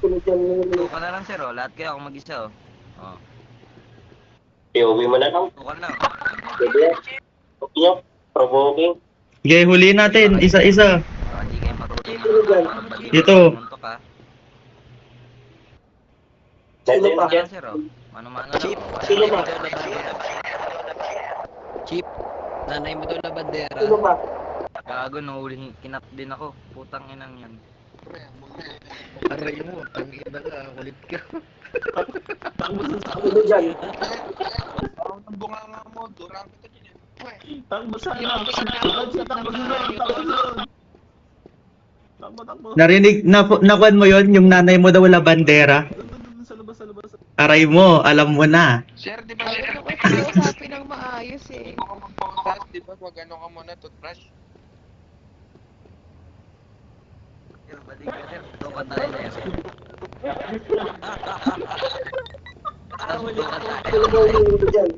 Ito ka na lang, sir, oh. Lahat kayo ako mag-isa, oh. Oh. Iuwi mo na lang. Ito ka lang. Pwede yan. Okay nyo. Provoking. Okay, huli natin. Isa-isa. Baka di kayo matutulungan. Ito. Muntok, ha. Sino Ito pa? ka lang, sir, oh. Mano-mano lang. Chip, Oh. Sino ba? Chip, nanay mo daw na bandera. Sino pa? Gago, nahuling kinap din ako. Putang inang yan. Aray mo, ang ina ka, kulit ka. Sino dyan? Ang bunganga mo, durang kita dyan. Takbo sana. Takbo sunod. Takbo. Narinig, nakuan mo yon yung nanay mo daw wala bandera? Doon sa labas. Aray mo, alam mo na. Sir, di ba? Ano ko kausapin ng maayos eh. Hindi ko mag-toothbrush, di ba? Wag ano ka muna, toothbrush. Sir, balik ka, sir. Ito ka tayo, sir. Sino dyan?